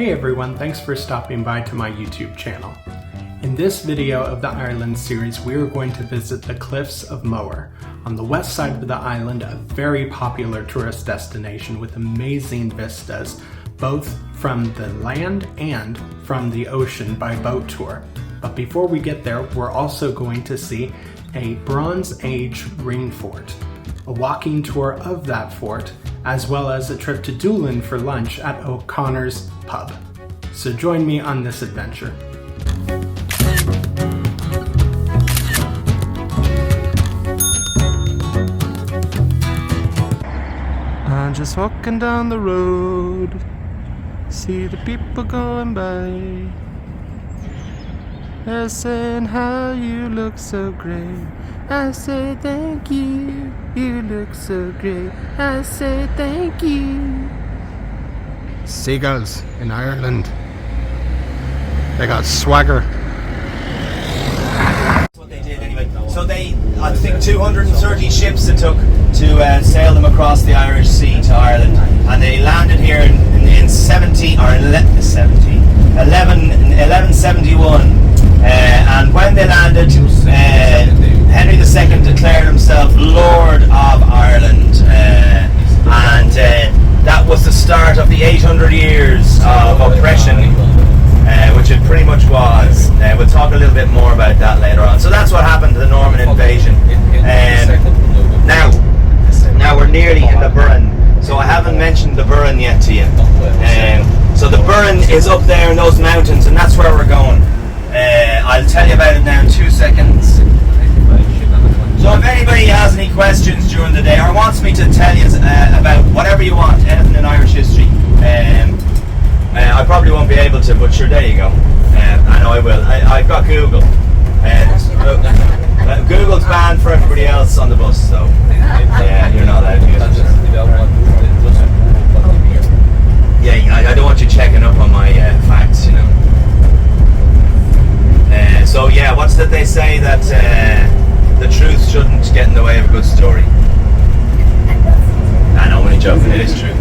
Hey everyone, thanks for stopping by to my YouTube channel. In this video of the Ireland series, we are going to visit the Cliffs of Moher. On the west side of the island, a very popular tourist destination with amazing vistas, both from the land and from the ocean by boat tour. But before we get there, we're also going to see a Bronze Age ring fort, a walking tour of that fort, as well as a trip to Doolin for lunch at O'Connor's pub. So join me on this adventure. I'm just walking down the road, see the people going by. They're saying how you look so great. I say thank you, you look so great. I say thank you. Seagulls in Ireland. They got swagger. That's what they did anyway. So they, I think 230 ships it took to sail them across the Irish Sea to Ireland. And they landed here in 1171. And when they landed, Henry II declared himself Lord of Ireland, and that was the start of the 800 years of oppression, which it pretty much was. We'll talk a little bit more about that later on. So that's what happened to the Norman invasion. Now we're nearly in the Burren. So I haven't mentioned the Burren yet to you. So the Burren is up there in those mountains, and that's where we're going. I'll tell you about it now in 2 seconds. So if anybody has any questions during the day or wants me to tell you about whatever you want, anything in Irish history, I probably won't be able to, but sure, there you go. I know I will. I've got Google. Google's banned for everybody else on the bus, so yeah, you're not allowed to use it. Yeah, I don't want you checking up on my facts, you know. So yeah, what's that they say, that the truth shouldn't get in the way of a good story? I know, I'm only joking, it is true.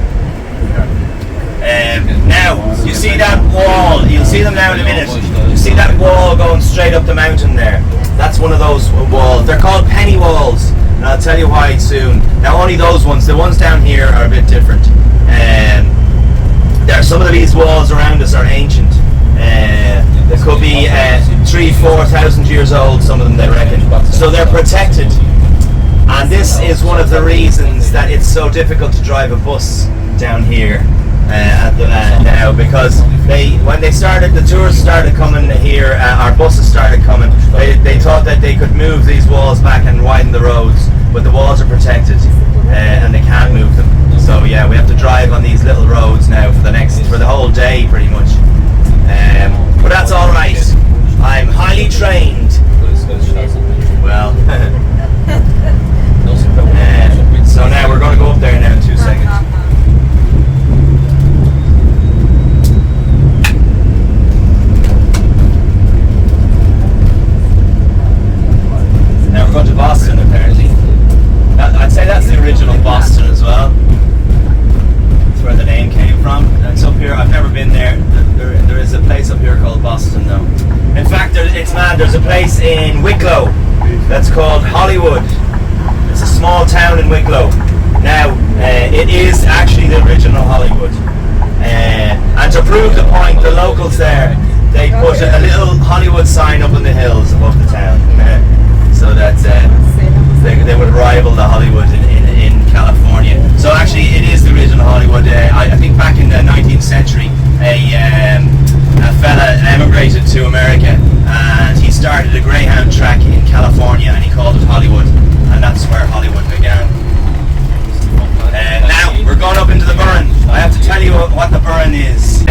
Now, you see that wall, you'll see them now in a minute, you see that wall going straight up the mountain there? That's one of those walls. They're called penny walls, and I'll tell you why soon. Now only those ones, the ones down here are a bit different. Some of these walls around us are ancient. They could be 3,000-4,000 years old, some of them they reckon. So they're protected. And this is one of the reasons that it's so difficult to drive a bus down here now, because when they started, the tourists started coming here, our buses started coming, they thought that they could move these walls back and widen the roads, but the walls are protected and they can't move them. So yeah, we have to drive on these little roads now for the whole day pretty much. But that's all right. I'm highly trained. Well, so now we're going to go up there now in 2 seconds. Now we're going to Boston apparently. I'd say that's the original Boston as well. That's where the name came from. It's up here. I've never been there. There is a place up here called Boston though. In fact, it's mad. There's a place in Wicklow that's called Hollywood. It's a small town in Wicklow. Now, it is actually the original Hollywood. And to prove the point, the locals there, they put a little Hollywood sign up in the hills above the town. So that they would rival the Hollywood in California. So actually it is the original Hollywood. I think back in the 19th century a fella emigrated to America and he started a Greyhound track in California and he called it Hollywood, and that's where Hollywood began. Now we're going up into the Burren. I have to tell you what the Burren is.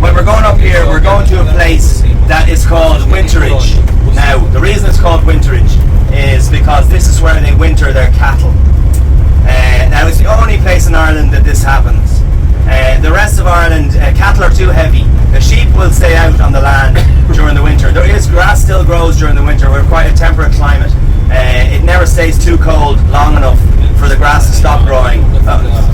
When we're going up here, we're going to a place that is called Winterage. Now, the reason it's called Winterage is because this is where they winter their cattle. Now, it's the only place in Ireland that this happens. The rest of Ireland, cattle are too heavy. The sheep will stay out on the land during the winter. Grass still grows during the winter. We're quite a temperate climate. It never stays too cold long enough for the grass to stop growing.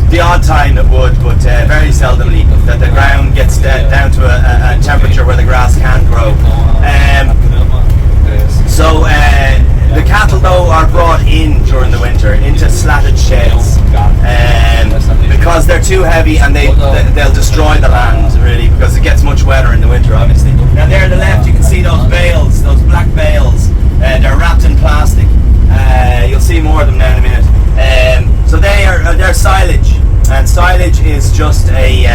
The odd time it would, but very seldomly, that the ground gets down to a temperature where the grass can grow. So the cattle though are brought in during the winter into slatted sheds because they're too heavy and they'll destroy the land really, because it gets much wetter in the winter obviously. Now there on the left you can see those bales, those black bales. They're wrapped in plastic. You'll see more of them now in a minute. So they're silage, and silage is just a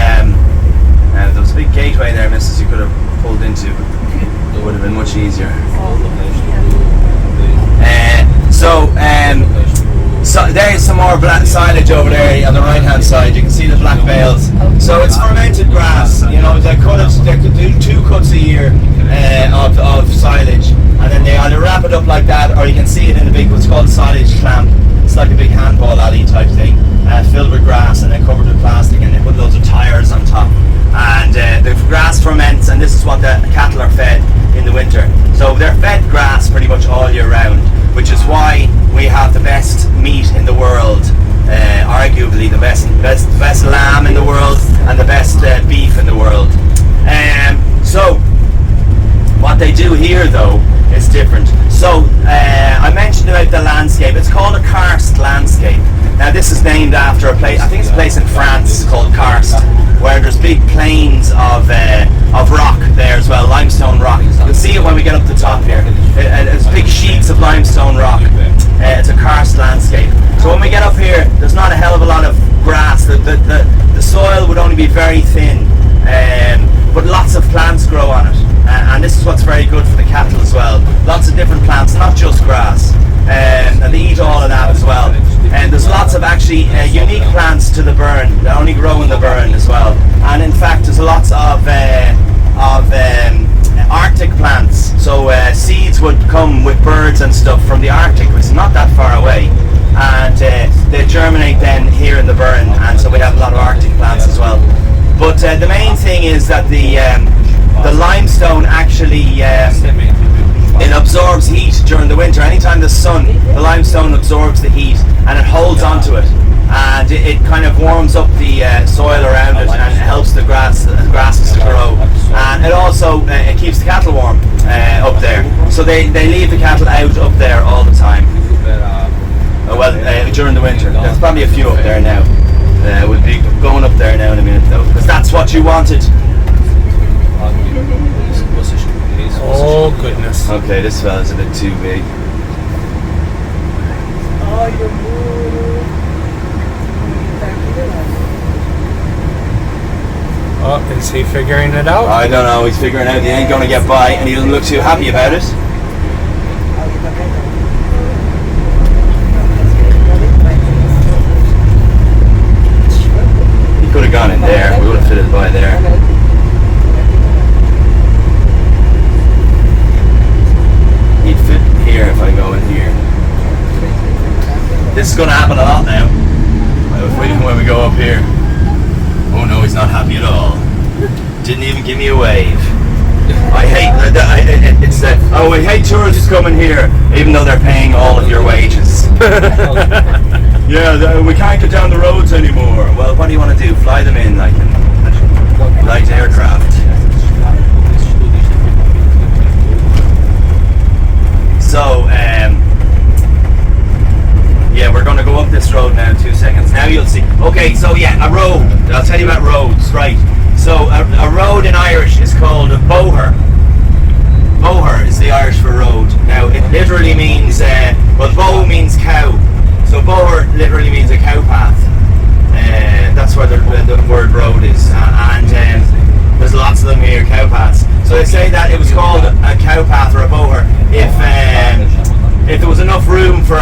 there was a big gateway there, missus, you could have pulled into. It would have been much easier. So there's some more black silage over there on the right hand side. You can see the black bales. So it's fermented grass. You know, they could do 2 cuts a year of silage, and then they either wrap it up like that, or you can see it in a big, what's called silage clamp. It's like a big handball alley type thing, filled with grass and then covered with plastic, and they put loads of tires on top. And the grass ferments, and this is what the cattle are fed in the winter. So they're fed grass pretty much all year round, which is why we have the best meat in the world, arguably the best lamb in the world and the best beef in the world. So what they do here though is different. So I mentioned about the landscape. It's called a karst landscape. Now this is named after a place, I think it's a place in France called Karst, where there's big plains of rock there as well, limestone rock. You'll see it when we get up the top here. It's big sheets of limestone rock. It's a karst landscape. So when we get up here, there's not a hell of a lot of grass. The soil would only be very thin, but lots of plants grow on it. And this is what's very good for the cattle as well. Lots of different plants, not just grass. And they eat all of that as well. And there's lots of actually unique plants to the burn that only grow in the burn as well. And in fact, there's lots of Arctic plants. So seeds would come with birds and stuff from the Arctic, which is not that far away. And they germinate then here in the burn. And so we have a lot of Arctic plants as well. But the main thing is that the limestone actually it absorbs heat during the winter. Anytime there's sun, the limestone absorbs the heat and it holds onto it, and it kind of warms up the soil around it and helps the grasses to grow. And it also it keeps the cattle warm up there. So they leave the cattle out up there all the time. During the winter. There's probably a few up there now. We'll be going up there now in a minute though, because that's what you wanted. Oh goodness. Okay, this fella's a bit too big. Oh, is he figuring it out? I don't know, he's figuring out he ain't gonna get by, and he doesn't look too happy about it. He could have gone in there, we would have fitted by there. He'd fit here if I go in here. This is going to happen a lot now when we go up here. Oh no, he's not happy at all. Didn't even give me a wave. I hate tourists coming here, even though they're paying all of your wages. Yeah, we can't get down the roads anymore. Well, what do you want to do? Fly them in like a light aircraft. So, yeah, we're going to go up this road now in 2 seconds. Now you'll see. Okay, so yeah, a road. I'll tell you about roads, right? So a road in Irish is called a boher. Boher is the Irish for road. Now it literally means, well, bow means cow. So boher literally means a cow path. That's where the word road is. And there's lots of them here, cow paths. So they say that it was called a cow path or a boher if there was enough room for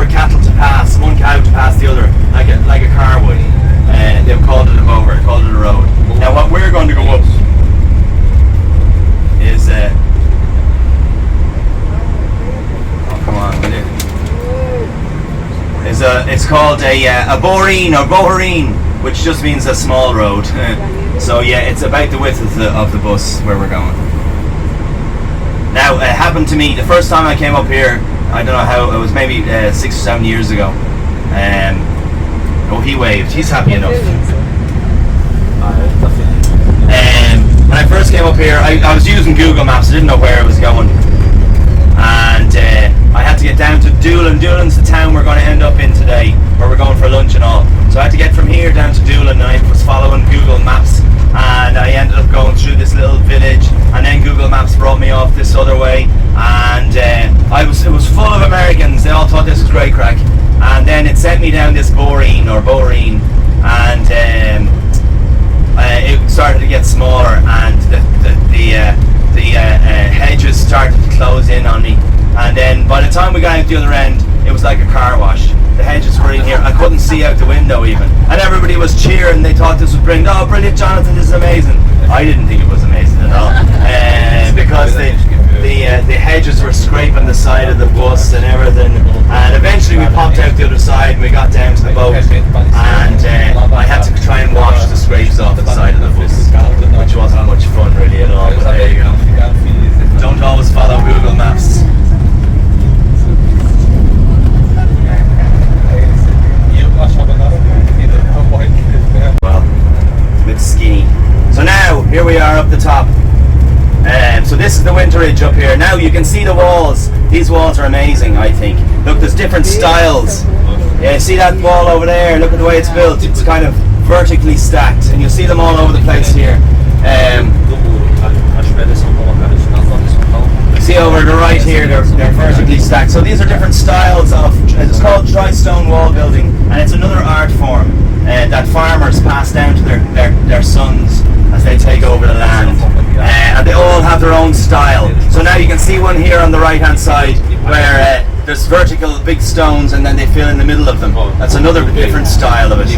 cattle to pass, one cow to pass the other, like a car would. They've called it a boher, called it a road. Now what we're going to go up is come on, will you? It's called a boreen or bohereen, which just means a small road. So yeah, it's about the width of the bus where we're going. Now it happened to me the first time I came up here. I don't know how, it was maybe 6 or 7 years ago. Oh, he waved. He's happy enough. When I first came up here, I was using Google Maps. I didn't know where I was going, and I had to get down to Doolin. Doolin's the town we're going to end up in today, where we're going for lunch and all. So I had to get from here down to Doolin, and I was following Google Maps, and I ended up going through this little village, and then Google Maps brought me off this other way, and it was full of Americans. They all thought this was great crack, and then it sent me down this boreen, and it started to get smaller, and the hedges started to close in on me, and then by the time we got out the other end, it was like a car wash. The hedges were in here. I couldn't see out the window even, and everybody was cheering. They thought this was brilliant. Oh, brilliant, Jonathan! This is amazing. I didn't think it was amazing at all, because the hedges were scraping the side of the bus and everything. And eventually we popped out the other side and we got down to the boat, and I had to try and wash the scrapes off the side of the bus, which wasn't much fun really at all. But there you go. Don't always follow Google Maps. Well, it's a bit skinny. So now, here we are up the top. So this is the winter ridge up here. Now you can see the walls. These walls are amazing, I think. Look, there's different styles. Yeah, see that wall over there? Look at the way it's built. It's kind of vertically stacked, and you'll see them all over the place here. See over to the right here, they're vertically stacked. So these are different styles of, it's called dry stone wall building, and it's another art form that farmers pass down to their sons as they take over the land. And they all have their own style. So now you can see one here on the right hand side where there's vertical big stones and then they fill in the middle of them. That's another different style of it.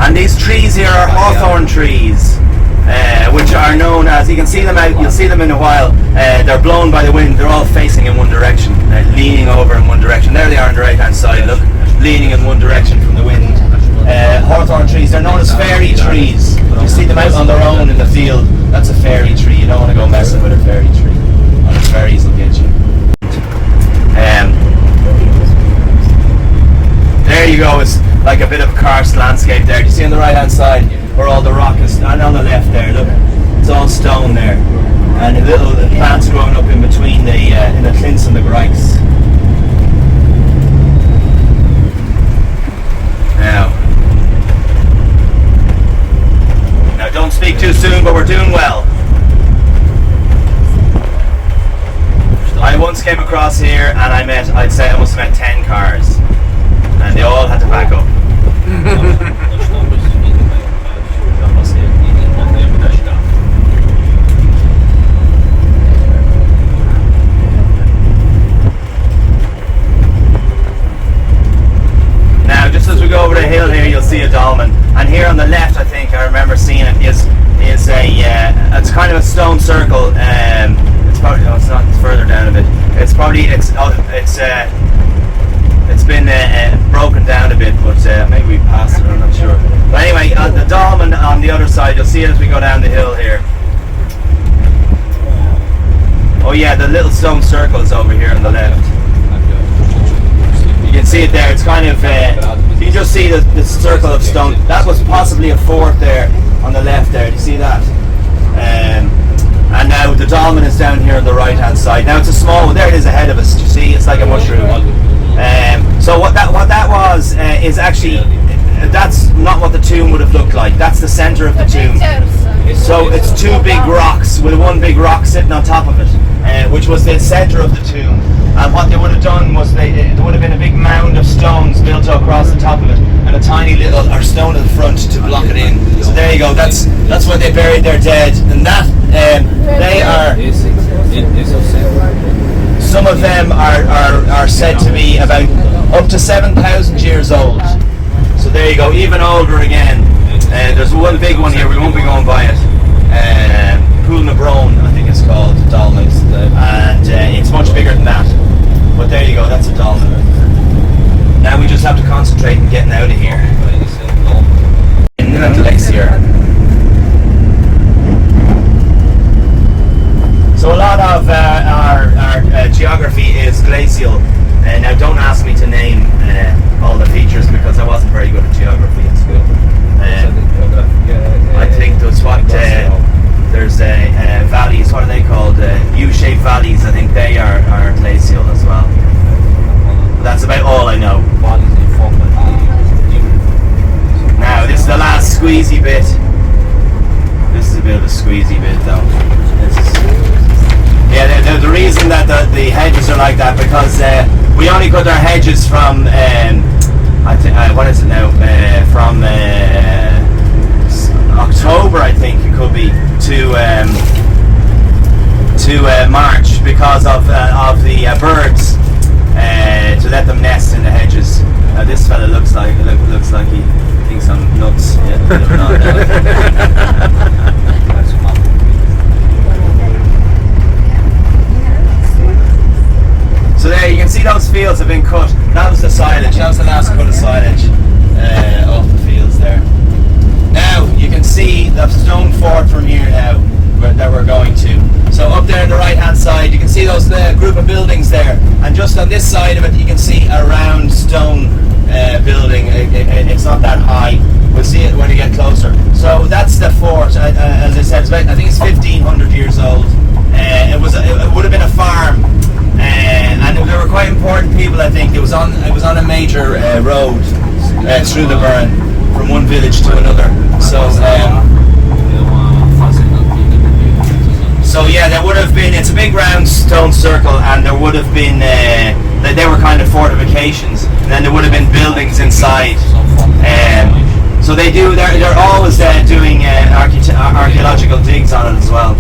And these trees here are hawthorn trees, which are known as, you can see them out, you'll see them in a while, they're blown by the wind. They're all facing in one direction, leaning over in one direction. There they are on the right hand side, look, leaning in one direction from the wind. Hawthorn trees, they're known as fairy trees. You see them out on their own in the field. That's a fairy tree. You don't want to go messing with a fairy tree, or the fairies will get you. There you go, it's like a bit of a karst landscape there. Do you see on the right hand side where all the rock is, and on the left there, look, it's all stone there, and the little plants growing up in between the in the clints and the grikes. Now don't speak too soon, but we're doing well. I once came across here and I'd say I must have met 10 cars, and they all had to back up. Now just as we go over the hill here, you'll see a dolmen, and here on the left, I think I remember seeing it, is it's kind of a stone circle. It's probably, no, it's not, it's further down a bit. It's probably it's been broken down a bit, but maybe we passed it, I'm not sure. But anyway, the dolmen on the other side, you'll see it as we go down the hill here. Oh yeah, the little stone circle is over here on the left. You can see it there. It's kind of you just see the circle of stone. That was possibly a fort there on the left there. Do you see that? And now the dolmen is down here on the right hand side. Now it's a small one. There it is ahead of us. Do you see? It's like a mushroom. So what that was is actually, that's not what the tomb would have looked like. That's the centre of the tomb. So it's two big rocks with one big rock sitting on top of it, which was the centre of the tomb. And what they would have done was there would have been a big mound of stones built across the top of it, and a tiny little stone in the front to block it in. So there you go. That's where they buried their dead, and that they are. Some of them are said to be about up to 7,000 years old. So there you go, even older again. There's one big one here, we won't be going by it. Pool Nabrone, I think it's called, dolmen. And it's much bigger than that. But there you go, that's a dolmen. Now we just have to concentrate on getting out of here. In the lakes here. So a lot of our geography is glacial. Now don't bit. This is a bit of a squeezy bit though. Yeah, the reason that the hedges are like that because we only cut our hedges from what is it now? From October, I think it could be, to March because of the birds, to let them nest in the hedges. This fella looks like he thinks I'm nuts. Yeah, so there you can see those fields have been cut. That was the silage. That was the last cut of silage off the fields there. Now you can see the stone fort from here now that we're going to. So up there on the right hand side you can see those group of buildings there, and just on this side of it you can see a round stone building. It's not that high. We'll see it when we get closer. So that's the fort. As I said, I think it's 1500 years old. It would have been a farm. And there were quite important people. I think it was on a major road through the burn from one village to another. So yeah, there would have been. It's a big round stone circle, and there would have been. They were kind of fortifications, and then there would have been buildings inside. So they do. They're always doing archaeological digs on it as well.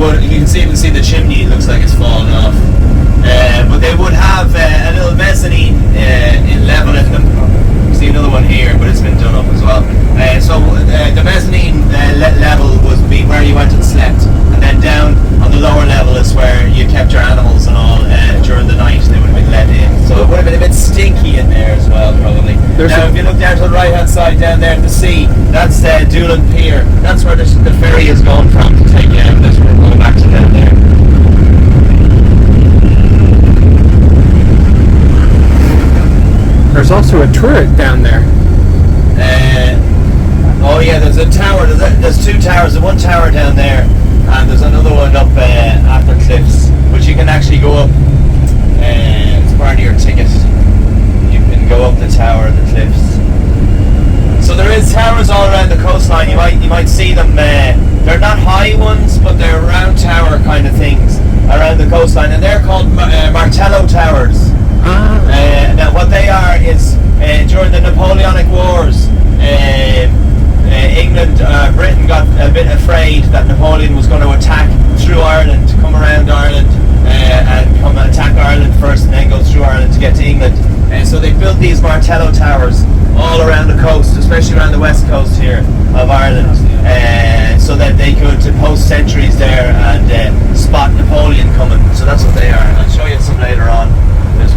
would. You can even see the chimney. It looks like it's fallen off. But they would have a little mezzanine in level in them. See another one here, but it's been done up as well. So the mezzanine level would be where you went and slept, and then down on the lower level is where you kept your animals and all during the night. They would have been let in, so it would have been a bit stinky in there as well, probably. Now, if you look down to the right hand side down there at the sea, that's Doolin Pier. That's where the ferry is going from to take you out. That's where we're going back to down there. There's also a turret down there. Oh yeah, there's a tower. There's two towers. There's one tower down there, and there's another one up at the cliffs, which you can actually go up. It's part of your ticket. You can go up the tower of the cliffs. So there is towers all around the coastline. You might see them. They're not high ones, but they're round tower kind of things around the coastline, and they're called Martello Towers. Now what they are is during the Napoleonic Wars, Britain got a bit afraid that Napoleon was going to attack through Ireland, come around Ireland and come and attack Ireland first and then go through Ireland to get to England. So they built these Martello Towers all around the coast, especially around the west coast here of Ireland, so that they could post sentries there and spot Napoleon coming. So that's what they are. I'll show you some later on.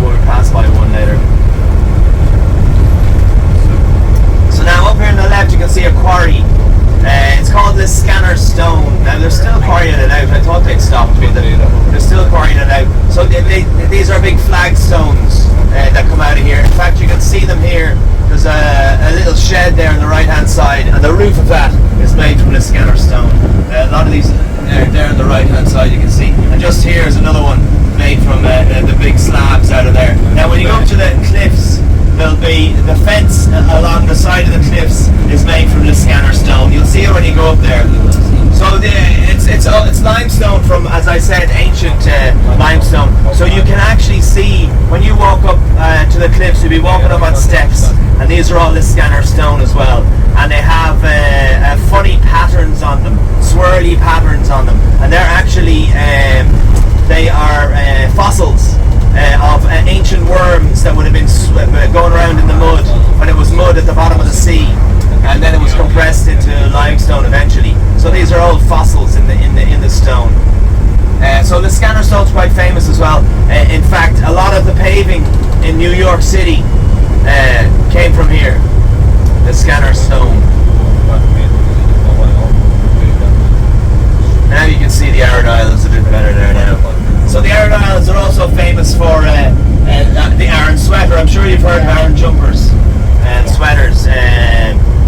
We'll pass by one later. So now up here on the left you can see a quarry. It's called the Scanner Stone. Now they're still quarrying it out. I thought they'd stopped, but they're still quarrying it out. So these are big flagstones that come out of here. In fact, you can see them here. There's a little shed there on the right hand side, and the roof of that is made from the Scanner Stone. A lot of these there on the right hand side you can see, and just here is another one made from the big slabs out of there. Now when you go up to the cliffs, there'll be the fence along the side of the cliffs is made from the Scanner Stone. You'll see it when you go up there. So it's limestone from, as I said, ancient limestone. So you can actually see when you walk up to the cliffs, you'll be walking up on steps, and these are all the Scanner Stone as well. And they have funny patterns on them, swirly patterns on them, and they're actually they are fossils of ancient worms that would have been going around in the mud when it was mud at the bottom of the sea, and then it was compressed into limestone eventually. So these are old fossils in the stone. So the Scanner Stone's quite famous as well. In fact, a lot of the paving in New York City came from here, the Scanner Stone. Now you can see the Arid Islands a bit better there now. So the Arid Islands are also famous for the Aran sweater. I'm sure you've heard of Aran jumpers and sweaters.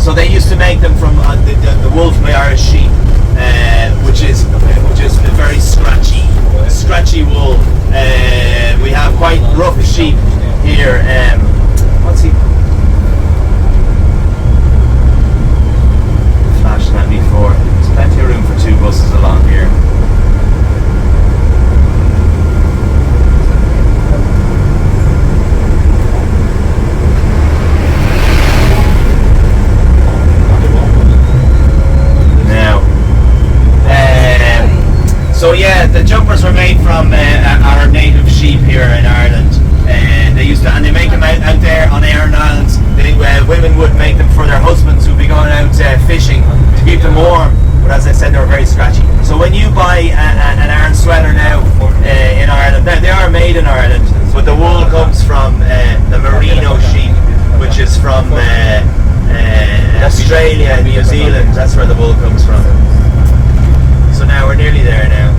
So they used to make them from the wool from the Irish sheep, which is a very scratchy wool. We have quite rough sheep here. What's he flashing at me for? There's plenty of room for two buses along here. So yeah, the jumpers were made from our native sheep here in Ireland, and they make them out there on Aran Islands. Women would make them for their husbands who'd be going out fishing to keep them warm. But as I said, they were very scratchy. So when you buy an Aran sweater now in Ireland, now they are made in Ireland, but the wool comes from the merino sheep, which is from Australia and New Zealand. That's where the wool comes from. So now we're nearly there now.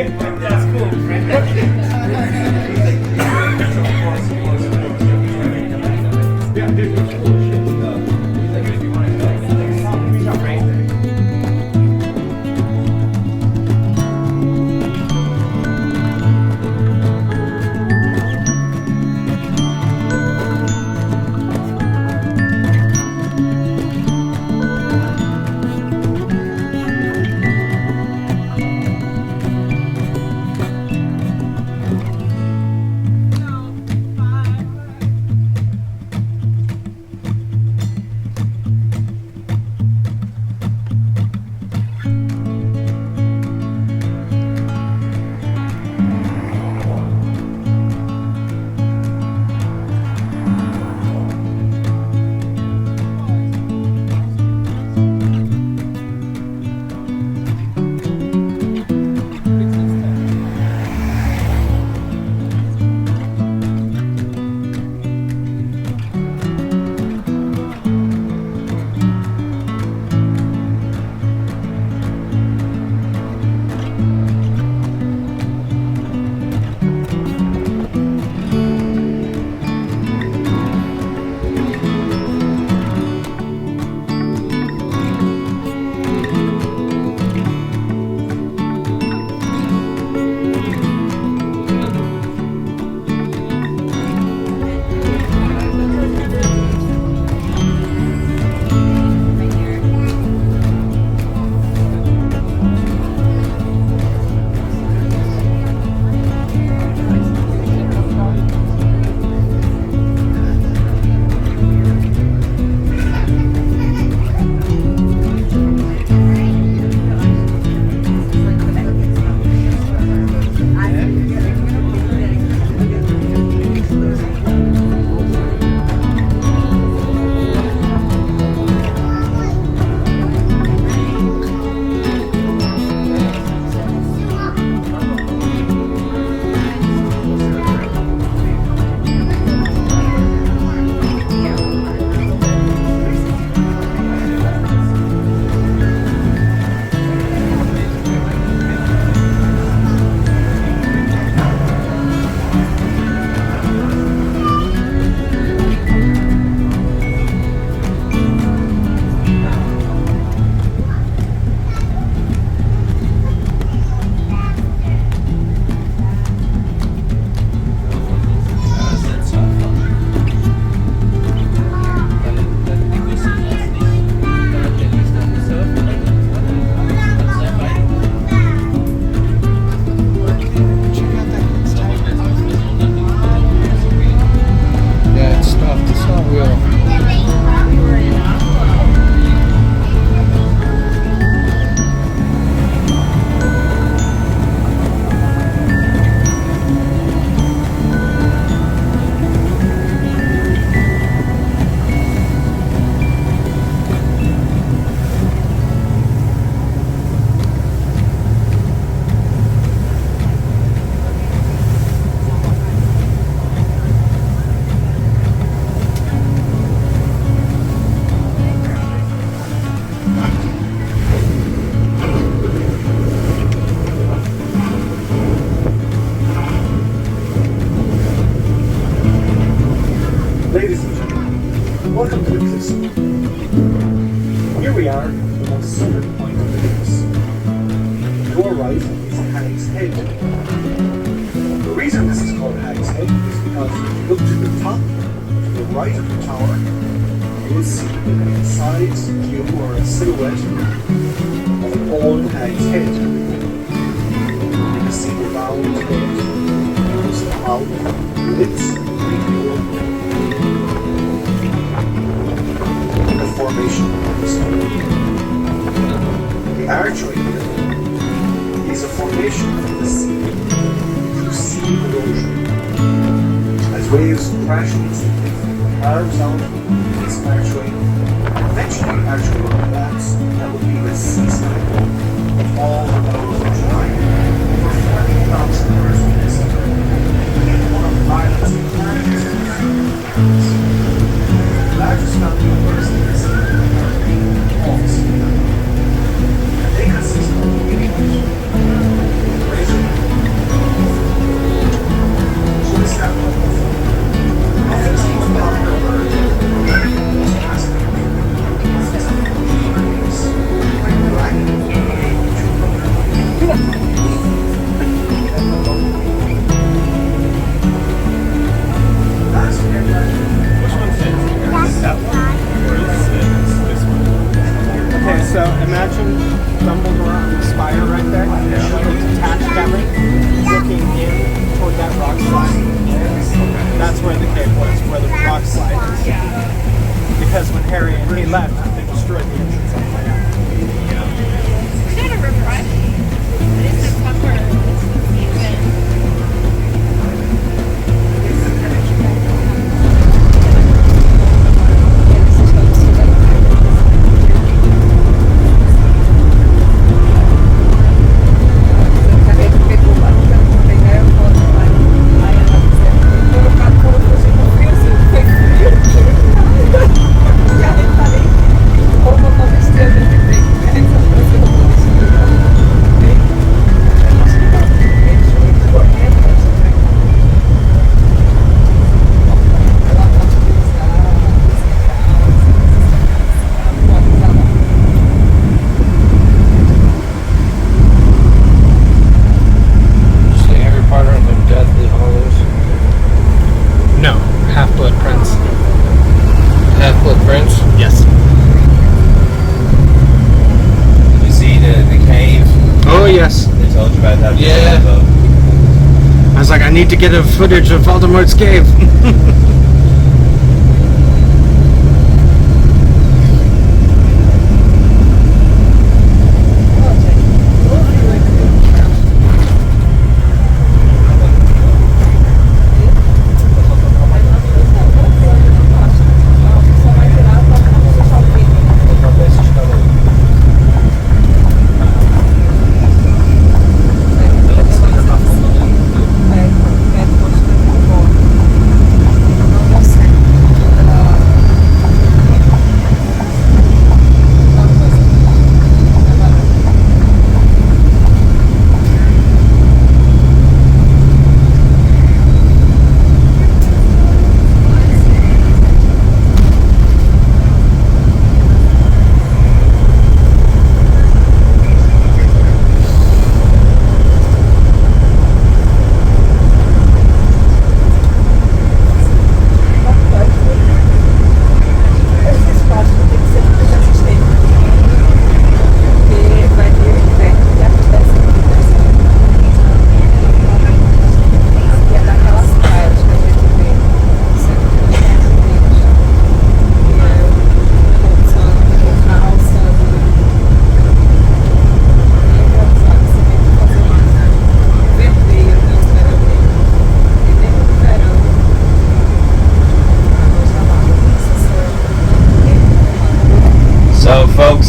That's cool. Ladies and gentlemen, welcome to the Cliffs of Moher. Here we are, the most southern point of the Cliffs. To our right is Hag's Head. The reason this is called Hag's Head is because if you look to the top, to the right of the tower, you will see an incised view or a silhouette of an old Hag's Head. You can see the round head, the mouth, lips, and the formation of the stone. The archway here is a formation of the sea through sea erosion. As waves crash against the cliff, carves out this archway, and eventually the archway will collapse. That will be the seaside of all the roads of July. Over 40,000 years from this, in one of Ireland's largest family members in this office. And they consist of viewpoint, razor, So imagine Dumbledore on the spire right there. It's attached Kelly, looking in toward that rock slide. That's where the cave was, where the rock slide is. Because when Harry and he left, they destroyed the entrance on the way out. Is that a river, right? It is September. I need to get a footage of Voldemort's cave.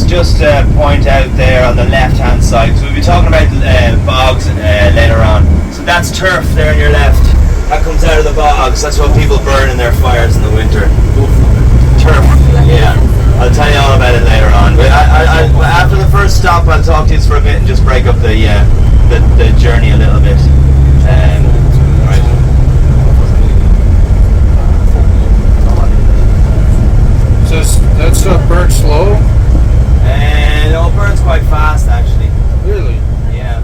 Just point out there on the left hand side, so we'll be talking about bogs later on. So that's turf there on your left, that comes out of the bogs. That's what people burn in their fires in the winter. Turf, yeah, I'll tell you all about it later on, but after the first stop I'll talk to you for a bit and just break up the journey a little bit. Right. So that stuff burns slow? And it all burns quite fast, actually. Really? Yeah.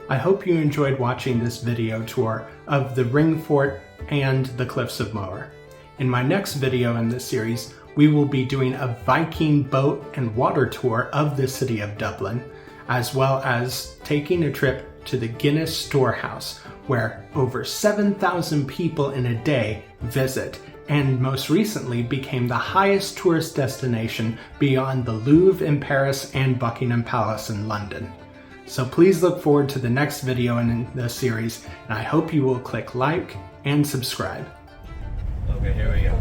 I hope you enjoyed watching this video tour of the Ringfort and the Cliffs of Moher. In my next video in this series, we will be doing a Viking boat and water tour of the city of Dublin, as well as taking a trip to the Guinness Storehouse, where over 7,000 people in a day visit, and most recently became the highest tourist destination beyond the Louvre in Paris and Buckingham Palace in London. So please look forward to the next video in this series, and I hope you will click like and subscribe. Okay, here we go.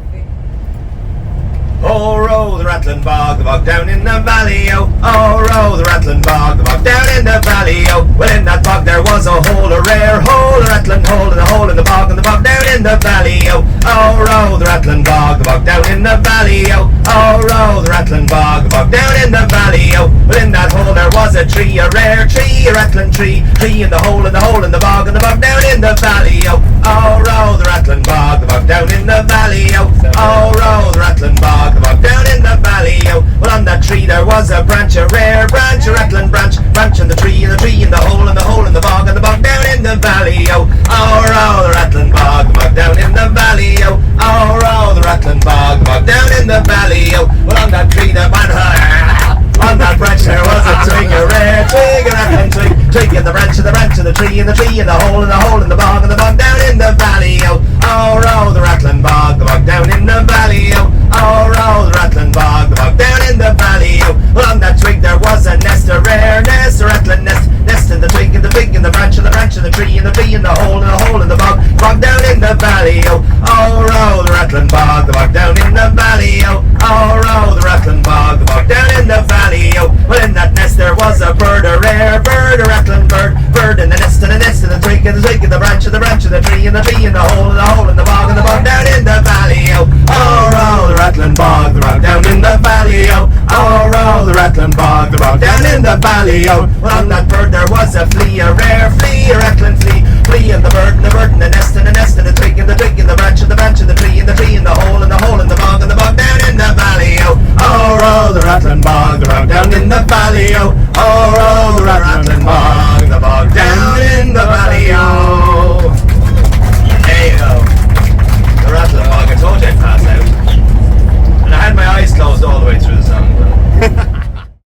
Oh, row the rattling bog, the bog down in the valley, oh. Oh, row the rattling bog, the bog down in the valley, oh. Well, in that bog there was a hole, a rare hole, a rattling hole, and a hole in the bog, and the bog down in the valley, oh. Oh, row the rattling bog, the bog down in the valley, oh. Oh, row the rattling bog, the bog down in the valley, oh. Well, in that hole there was a tree, a rare tree, a rattling tree, tree in the hole, and the hole in the bog, and the bog down in the valley, oh. Oh, row the rattling bog, the bog down in the valley, oh. Oh, row the rattling bog, the bog down in the valley, oh. Well, on that tree there was a branch, a rare branch, a rattling branch, branch in the tree, and the tree in the hole, and the hole in the bog, and the bog down in the valley, oh. Oh, row the rattling bog, the bog down in the valley, oh. Oh, row the rattling bog, the bog down in the down in the valley, oh, the rattling bog down in the valley, oh. Well, in that nest there was a bird, a rare bird, a rattling bird in the nest, and the nest, and the twig, and the twig, and the branch, and the branch, and the tree, and the tree, and the hole, and the hole, and the bog down in the valley, oh, the rattling bog down in the valley, oh, the rattling bog down in the valley, oh. Well, on that bird there was a flea, a rare flea, a rattling flea, flea, and the bird, and the bird, and the nest, and the nest, and the twig, and the twig, and the branch, and the branch, and the tree, and the tree, and the hole, and the hole,